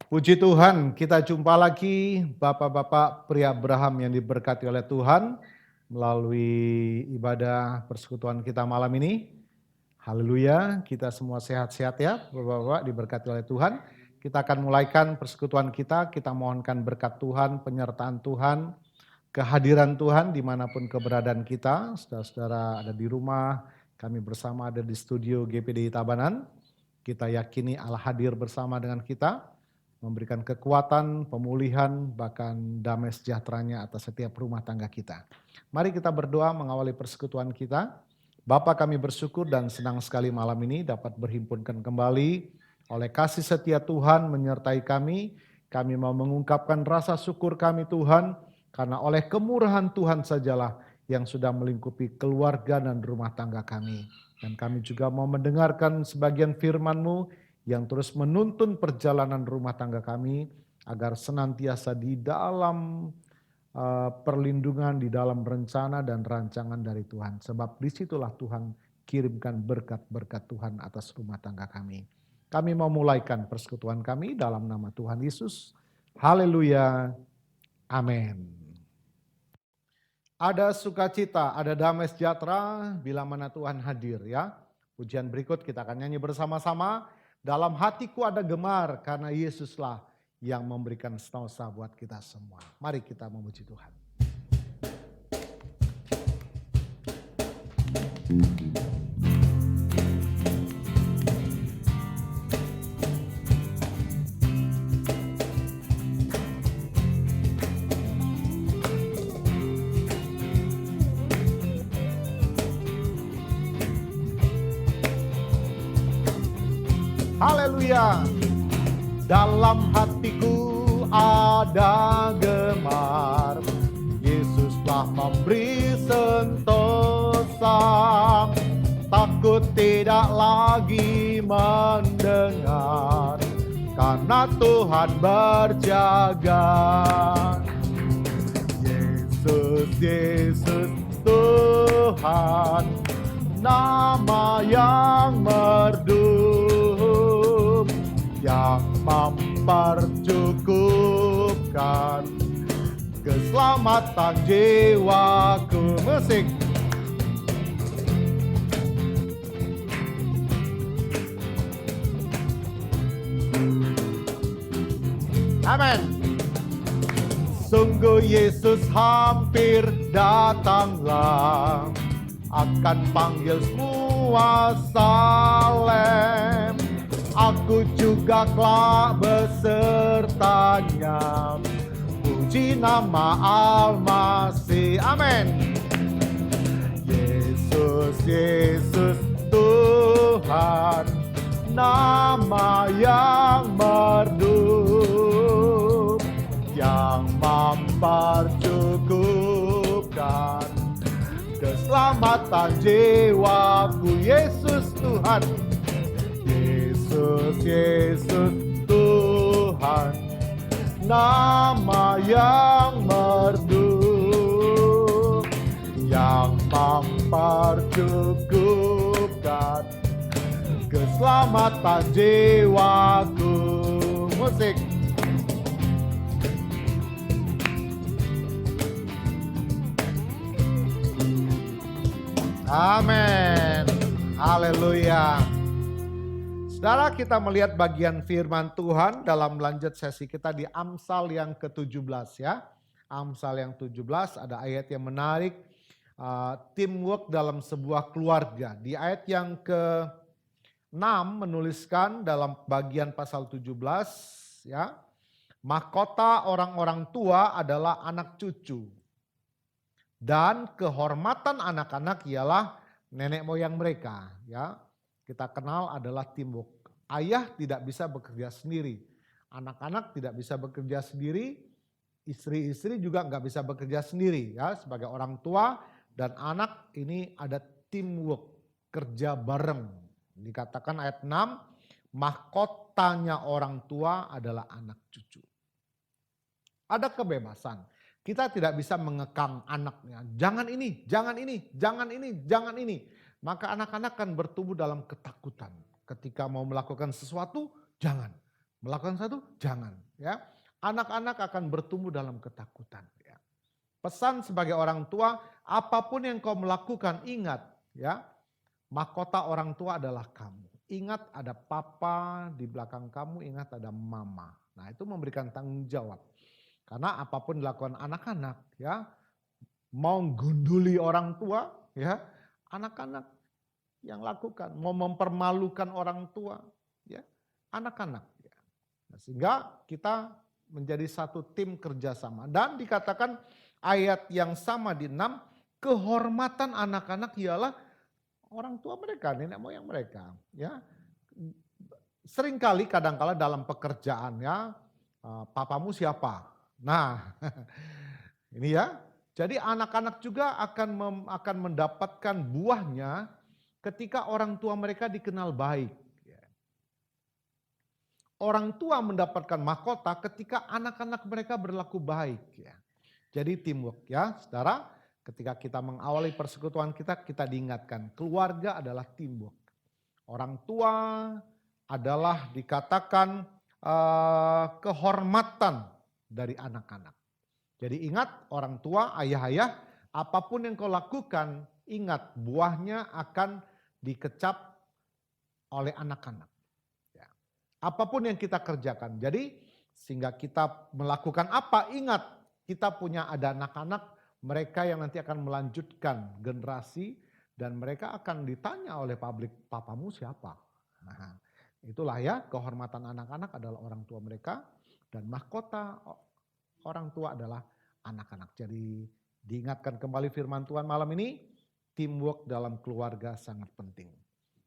Puji Tuhan, kita jumpa lagi Bapak-Bapak pria Abraham yang diberkati oleh Tuhan melalui ibadah persekutuan kita malam ini. Haleluya, kita semua sehat-sehat ya Bapak-Bapak diberkati oleh Tuhan. Kita akan mulaikan persekutuan kita mohonkan berkat Tuhan, penyertaan Tuhan, kehadiran Tuhan dimanapun keberadaan kita. Saudara-saudara ada di rumah, kami bersama ada di studio GPDI Tabanan. Kita yakini Allah hadir bersama dengan kita, memberikan kekuatan, pemulihan, bahkan damai sejahteranya atas setiap rumah tangga kita. Mari kita berdoa mengawali persekutuan kita. Bapa, kami bersyukur dan senang sekali malam ini dapat berhimpunkan kembali oleh kasih setia Tuhan menyertai kami. Kami mau mengungkapkan rasa syukur kami Tuhan, karena oleh kemurahan Tuhan sajalah yang sudah melingkupi keluarga dan rumah tangga kami. Dan kami juga mau mendengarkan sebagian firman-Mu yang terus menuntun perjalanan rumah tangga kami agar senantiasa di dalam perlindungan, di dalam rencana dan rancangan dari Tuhan. Sebab disitulah Tuhan kirimkan berkat-berkat Tuhan atas rumah tangga kami. Kami mau mulaikan persekutuan kami dalam nama Tuhan Yesus. Haleluya. Amin. Ada sukacita, ada damai sejahtera bila mana Tuhan hadir ya. Pujian berikut kita akan nyanyi bersama-sama. Dalam hatiku ada gemar karena Yesuslah yang memberikan sentosa buat kita semua. Mari kita memuji Tuhan. Haleluya. Dalam hatiku ada gemar, Yesuslah memberi sentosa. Takut tidak lagi mendengar, karena Tuhan berjaga. Yesus, Yesus Tuhan, nama yang merdu, yang mempercukupkan keselamatan jiwaku. Musik. Amin. Sungguh Yesus hampir datanglah, akan panggil semua saleh. Aku juga kelak besertanya, puji nama Al-Masih. Amin. Yesus, Yesus Tuhan, nama yang merdu, yang mempercukupkan keselamatan jiwaku. Yesus Tuhan, Yesus, Yesus Tuhan, nama yang merdu, yang mempercukupkan keselamatan jiwaku. Musik. Amin. Haleluya. Saudara, kita melihat bagian firman Tuhan dalam lanjut sesi kita di Amsal yang ke-17 ya. Amsal yang 17 ada ayat yang menarik, teamwork dalam sebuah keluarga. Di ayat yang ke-6 menuliskan dalam bagian pasal 17 ya, mahkota orang-orang tua adalah anak cucu, dan kehormatan anak-anak ialah nenek moyang mereka ya. Kita kenal adalah teamwork. Ayah tidak bisa bekerja sendiri, anak-anak tidak bisa bekerja sendiri, istri-istri juga nggak bisa bekerja sendiri ya. Sebagai orang tua dan anak ini ada teamwork, kerja bareng. Dikatakan ayat 6, mahkotanya orang tua adalah anak cucu. Ada kebebasan. Kita tidak bisa mengekang anaknya. Jangan ini, jangan ini, jangan ini, jangan ini. Maka anak-anak kan bertumbuh dalam ketakutan. Ketika mau melakukan sesuatu, jangan. Melakukan satu, jangan. Ya, anak-anak akan bertumbuh dalam ketakutan. Ya. Pesan sebagai orang tua, apapun yang kau melakukan, ingat, ya, mahkota orang tua adalah kamu. Ingat ada papa di belakang kamu, ingat ada mama. Nah, itu memberikan tanggung jawab. Karena apapun dilakukan anak-anak, ya, mau gunduli orang tua, ya, anak-anak yang lakukan, mau mempermalukan orang tua, ya, anak-anak. Ya. Nah, sehingga kita menjadi satu tim kerjasama. Dan dikatakan ayat yang sama di 6, kehormatan anak-anak ialah orang tua mereka, nenek moyang mereka. Ya, seringkali kadangkala dalam pekerjaan, ya, papamu siapa? Nah, ini ya. Jadi anak-anak juga akan mendapatkan buahnya ketika orang tua mereka dikenal baik. Orang tua mendapatkan mahkota ketika anak-anak mereka berlaku baik. Ya. Jadi teamwork, ya, saudara. Ketika kita mengawali persekutuan kita diingatkan keluarga adalah teamwork. Orang tua adalah dikatakan kehormatan dari anak-anak. Jadi ingat orang tua, ayah-ayah, apapun yang kau lakukan, ingat buahnya akan dikecap oleh anak-anak. Ya. Apapun yang kita kerjakan. Jadi sehingga kita melakukan apa, ingat kita punya ada anak-anak, mereka yang nanti akan melanjutkan generasi dan mereka akan ditanya oleh publik, papamu siapa? Nah, itulah ya, kehormatan anak-anak adalah orang tua mereka dan mahkota orang tua adalah anak-anak. Jadi diingatkan kembali firman Tuhan malam ini, teamwork dalam keluarga sangat penting.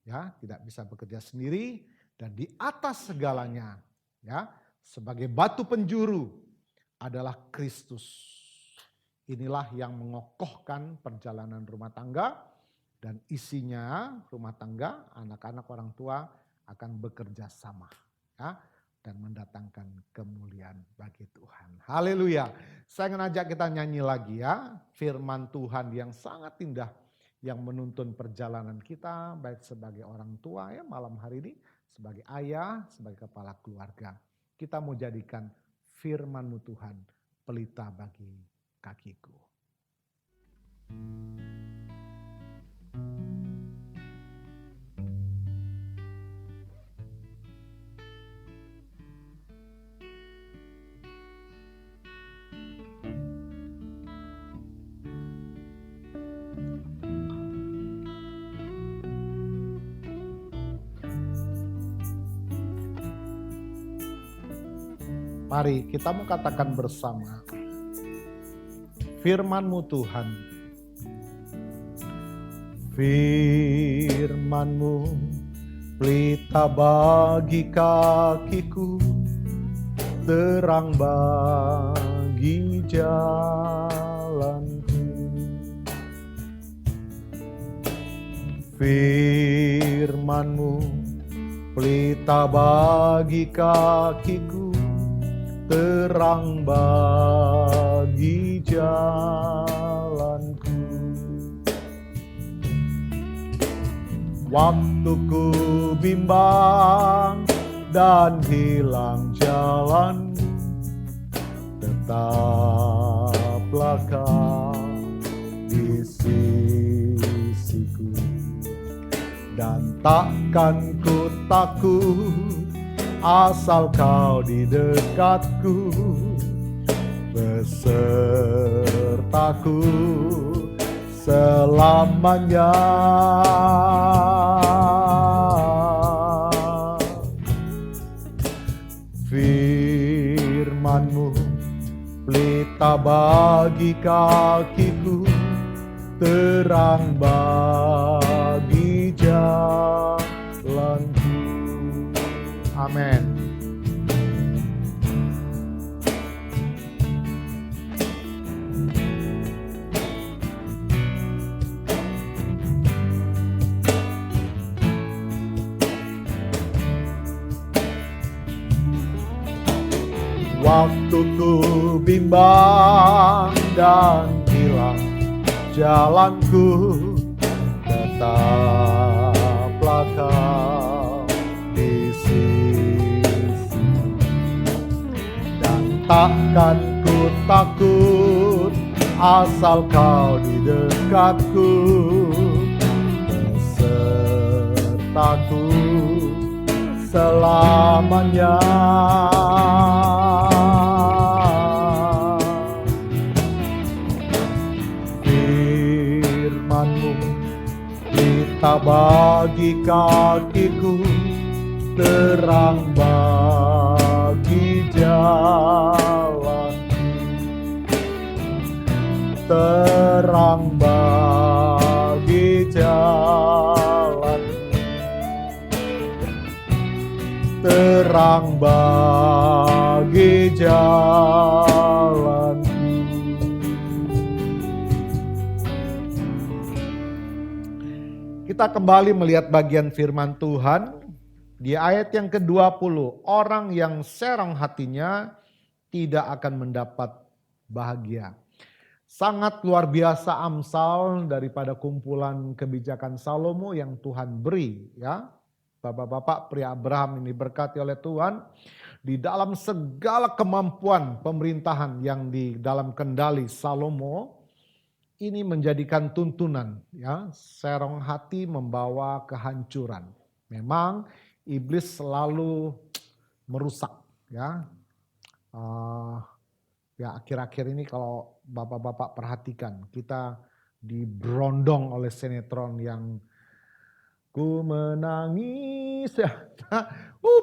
Ya, tidak bisa bekerja sendiri dan di atas segalanya, ya, sebagai batu penjuru adalah Kristus. Inilah yang mengokohkan perjalanan rumah tangga dan isinya rumah tangga, anak-anak orang tua akan bekerja sama, ya, dan mendatangkan kemuliaan bagi Tuhan. Haleluya. Saya ngajak kita nyanyi lagi, ya, firman Tuhan yang sangat indah yang menuntun perjalanan kita baik sebagai orang tua, ya, malam hari ini sebagai ayah, sebagai kepala keluarga. Kita mau jadikan firman-Mu Tuhan pelita bagi kakiku. Mari kita mau katakan bersama. Firman-Mu Tuhan, firman-Mu pelita bagi kakiku, terang bagi jalanku. Firman-Mu pelita bagi kakiku, terang bagi jalanku. Waktu ku bimbang dan hilang jalan, tetaplah Kau di sisiku. Dan takkan ku takut asal Kau di dekatku, besertaku selamanya. Firman-Mu pelita bagi kakiku, terang bagi jalanku. Amin. Waktu ku bimbang dan hilang jalanku, tetaplah Kau di sisiku. takkan ku takut asal kau di dekatku, besertaku selamanya. Firman-Mu berita bagi kakiku, terang bagi jalanku, terang bagi jalanku, terang bagi jalanku. Kita kembali melihat bagian firman Tuhan di ayat yang ke-20. Orang yang serong hatinya tidak akan mendapat bahagia. Sangat luar biasa Amsal daripada kumpulan kebijakan Salomo yang Tuhan beri, ya. Bapak-bapak, pria Abraham ini diberkati oleh Tuhan di dalam segala kemampuan pemerintahan yang di dalam kendali Salomo. Ini menjadikan tuntunan, ya, serong hati membawa kehancuran. Memang iblis selalu merusak, ya. Ya akhir-akhir ini kalau bapak-bapak perhatikan, kita diberondong oleh sinetron yang ku menangis, ya.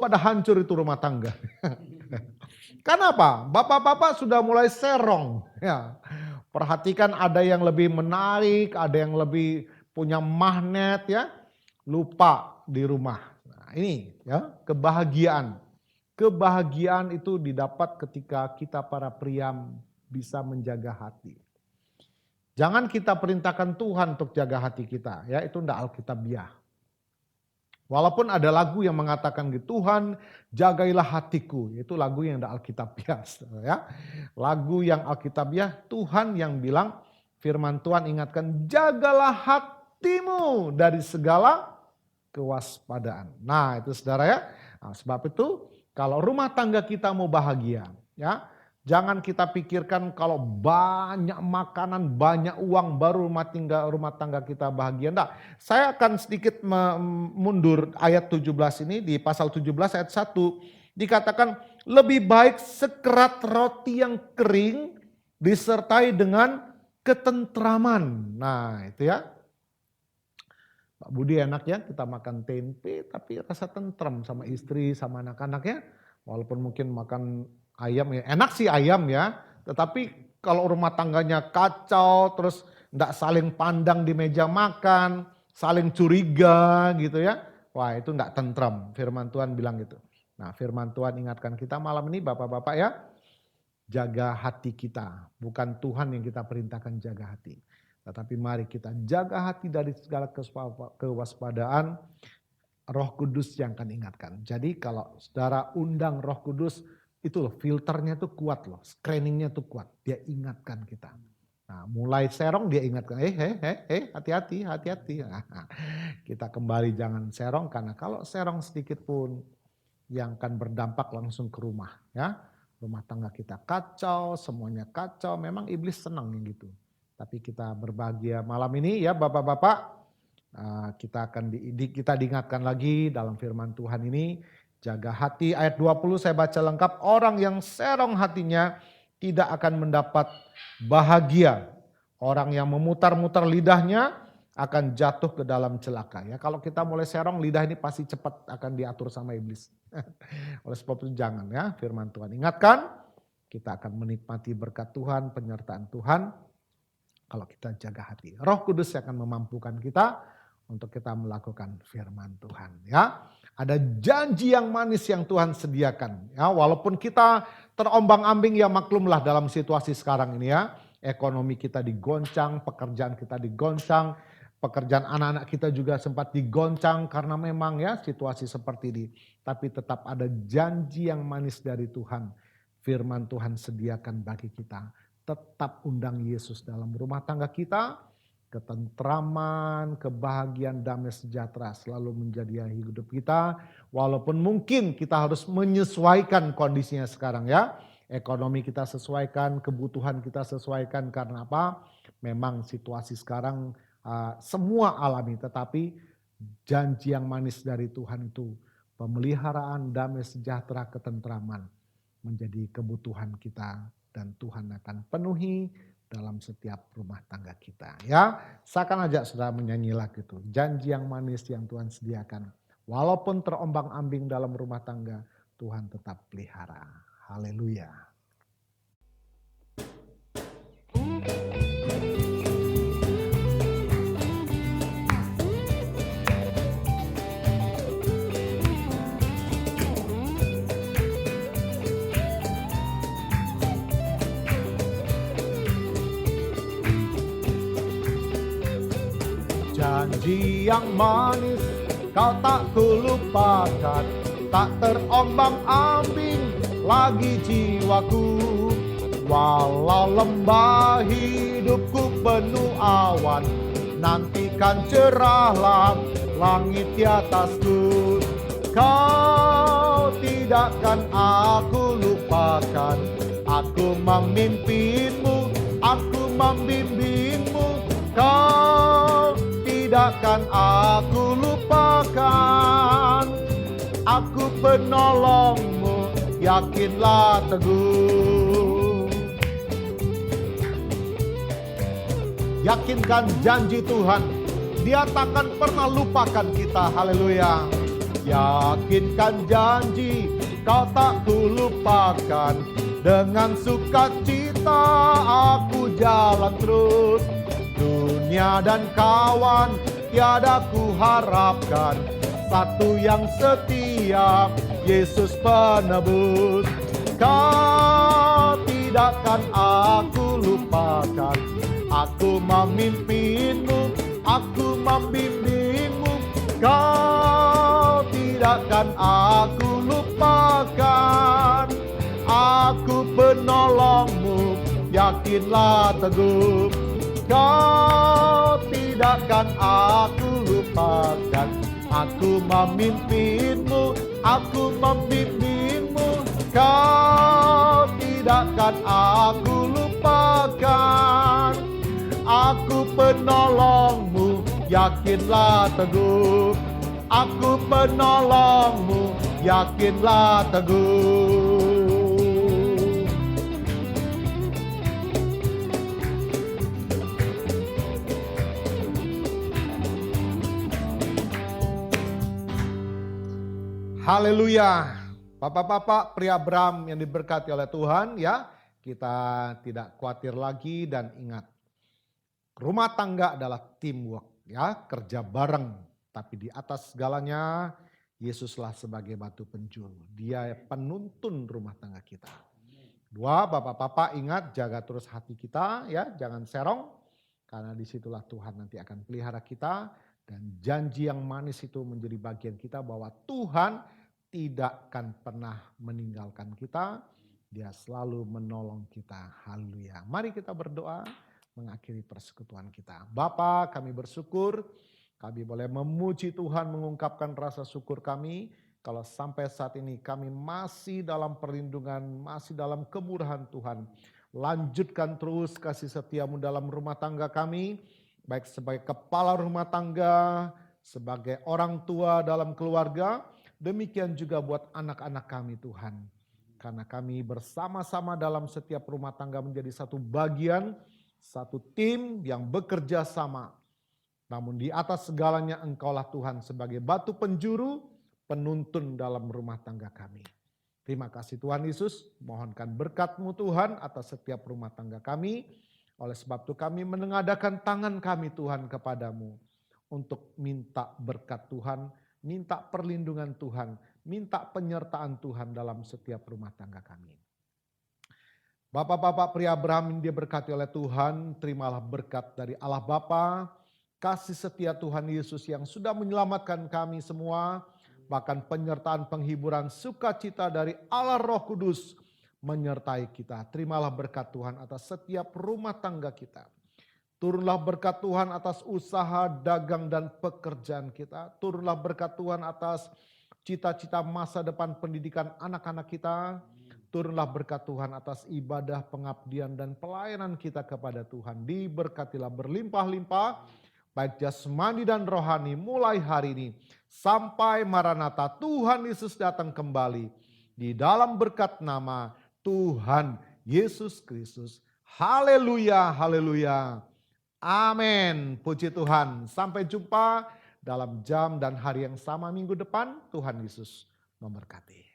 Pada hancur itu rumah tangga. Kenapa? Bapak-bapak sudah mulai serong, ya. Perhatikan ada yang lebih menarik, ada yang lebih punya magnet, ya. Lupa di rumah. Nah, ini ya kebahagiaan. Kebahagiaan itu didapat ketika kita para pria bisa menjaga hati. Jangan kita perintahkan Tuhan untuk jaga hati kita, ya itu enggak alkitabiah. Walaupun ada lagu yang mengatakan gitu, Tuhan jagailah hatiku, itu lagu yang enggak alkitabiah, ya. Lagu yang alkitabiah, Tuhan yang bilang, firman Tuhan ingatkan, jagalah hatimu dari segala kewaspadaan. Nah itu saudara ya, nah, sebab itu kalau rumah tangga kita mau bahagia, ya jangan kita pikirkan kalau banyak makanan, banyak uang baru rumah tangga kita bahagia. Enggak, saya akan sedikit mundur ayat 17 ini, di pasal 17 ayat 1 dikatakan lebih baik sekerat roti yang kering disertai dengan ketentraman. Nah itu ya. Pak Budi enak ya kita makan tempe tapi rasa tentram sama istri sama anak-anaknya. Walaupun mungkin makan ayam ya, enak sih ayam ya. Tetapi kalau rumah tangganya kacau terus enggak saling pandang di meja makan, saling curiga gitu ya. Wah itu enggak tentram, firman Tuhan bilang gitu. Nah firman Tuhan ingatkan kita malam ini bapak-bapak ya. Jaga hati kita, bukan Tuhan yang kita perintahkan jaga hati. Tetapi mari kita jaga hati dari segala kewaspadaan, Roh Kudus yang akan ingatkan. Jadi kalau saudara undang Roh Kudus, itu loh filternya tuh kuat loh, screeningnya tuh kuat. Dia ingatkan kita. Nah mulai serong dia ingatkan, hati-hati. Nah, kita kembali jangan serong, karena kalau serong sedikit pun yang akan berdampak langsung ke rumah. Ya, rumah tangga kita kacau, semuanya kacau, memang iblis senang yang gitu. Tapi kita berbahagia malam ini ya bapak-bapak, kita akan kita diingatkan lagi dalam firman Tuhan ini, jaga hati. Ayat 20 saya baca lengkap, orang yang serong hatinya tidak akan mendapat bahagia. Orang yang memutar-mutar lidahnya akan jatuh ke dalam celaka. Ya, kalau kita mulai serong, lidah ini pasti cepat akan diatur sama iblis. Oleh sebab itu jangan ya, firman Tuhan ingatkan, kita akan menikmati berkat Tuhan, penyertaan Tuhan. Kalau kita jaga hati, Roh Kudus akan memampukan kita untuk kita melakukan firman Tuhan. Ya, ada janji yang manis yang Tuhan sediakan. Ya, walaupun kita terombang-ambing ya maklumlah dalam situasi sekarang ini ya, ekonomi kita digoncang, pekerjaan kita digoncang, pekerjaan anak-anak kita juga sempat digoncang karena memang ya situasi seperti ini. Tapi tetap ada janji yang manis dari Tuhan. Firman Tuhan sediakan bagi kita. Tetap undang Yesus dalam rumah tangga kita, ketentraman, kebahagiaan, damai sejahtera selalu menjadi hidup kita. Walaupun mungkin kita harus menyesuaikan kondisinya sekarang ya. Ekonomi kita sesuaikan, kebutuhan kita sesuaikan. Karena apa? Memang situasi sekarang semua alami, tetapi janji yang manis dari Tuhan itu, pemeliharaan, damai sejahtera, ketentraman menjadi kebutuhan kita, dan Tuhan akan penuhi dalam setiap rumah tangga kita. Ya, saya akan ajak saudara menyanyi lagu itu, janji yang manis yang Tuhan sediakan. Walaupun terombang-ambing dalam rumah tangga, Tuhan tetap pelihara. Haleluya. Janji yang manis kau tak kulupakan, tak terombang-ambing lagi jiwaku. Walau lembah hidupku penuh awan, nantikan cerahlah langit di atasku. Kau tidakkan aku lupakan, aku memimpinmu, aku membimbingmu. Kau tidakkan aku lupakan, aku penolongmu, yakinlah teguh. Yakinkan janji Tuhan, Dia takkan pernah lupakan kita. Haleluya. Yakinkan janji, kau tak kulupakan, dengan sukacita aku jalan terus. Dunia dan kawan tiada ku harapkan, satu yang setia, Yesus penebus. Kau tidakkan aku lupakan, aku memimpinmu, aku membimbingmu. Kau tidakkan aku lupakan, aku penolongmu, yakinlah teguh. Kau tidakkan aku lupakan, aku memimpinmu, aku membimbingmu. Kau tidakkan aku lupakan, aku penolongmu, yakinlah teguh. Aku penolongmu, yakinlah teguh. Haleluya. Bapak-bapak, pria Abraham yang diberkati oleh Tuhan, ya, kita tidak khawatir lagi, dan ingat, rumah tangga adalah teamwork, ya, kerja bareng. Tapi di atas segalanya, Yesuslah sebagai batu penjuru. Dia penuntun rumah tangga kita. Dua, bapak-bapak ingat, jaga terus hati kita, ya, jangan serong, karena disitulah Tuhan nanti akan pelihara kita. Dan janji yang manis itu menjadi bagian kita, bahwa Tuhan tidak akan pernah meninggalkan kita. Dia selalu menolong kita. Haleluya. Mari kita berdoa mengakhiri persekutuan kita. Bapa, kami bersyukur, kami boleh memuji Tuhan, mengungkapkan rasa syukur kami. Kalau sampai saat ini kami masih dalam perlindungan, masih dalam kemurahan Tuhan. Lanjutkan terus kasih setiamu dalam rumah tangga kami, baik sebagai kepala rumah tangga, sebagai orang tua dalam keluarga, demikian juga buat anak-anak kami Tuhan. Karena kami bersama-sama dalam setiap rumah tangga menjadi satu bagian, satu tim yang bekerja sama. Namun di atas segalanya Engkaulah Tuhan sebagai batu penjuru, penuntun dalam rumah tangga kami. Terima kasih Tuhan Yesus, mohonkan berkat-Mu Tuhan atas setiap rumah tangga kami. Oleh sebab itu kami menengadakan tangan kami Tuhan kepadamu, untuk minta berkat Tuhan, minta perlindungan Tuhan, minta penyertaan Tuhan dalam setiap rumah tangga kami. Bapak-bapak, pria Abraham yang diberkati oleh Tuhan, terimalah berkat dari Allah Bapa, kasih setia Tuhan Yesus yang sudah menyelamatkan kami semua, bahkan penyertaan penghiburan sukacita dari Allah Roh Kudus menyertai kita. Terimalah berkat Tuhan atas setiap rumah tangga kita. Turunlah berkat Tuhan atas usaha, dagang, dan pekerjaan kita. Turunlah berkat Tuhan atas cita-cita masa depan pendidikan anak-anak kita. Turunlah berkat Tuhan atas ibadah, pengabdian, dan pelayanan kita kepada Tuhan. Diberkatilah berlimpah-limpah, baik jasmani dan rohani mulai hari ini. Sampai Maranatha Tuhan Yesus datang kembali. Di dalam berkat nama Tuhan Yesus Kristus. Haleluya, haleluya. Amin. Puji Tuhan. Sampai jumpa dalam jam dan hari yang sama minggu depan. Tuhan Yesus memberkati.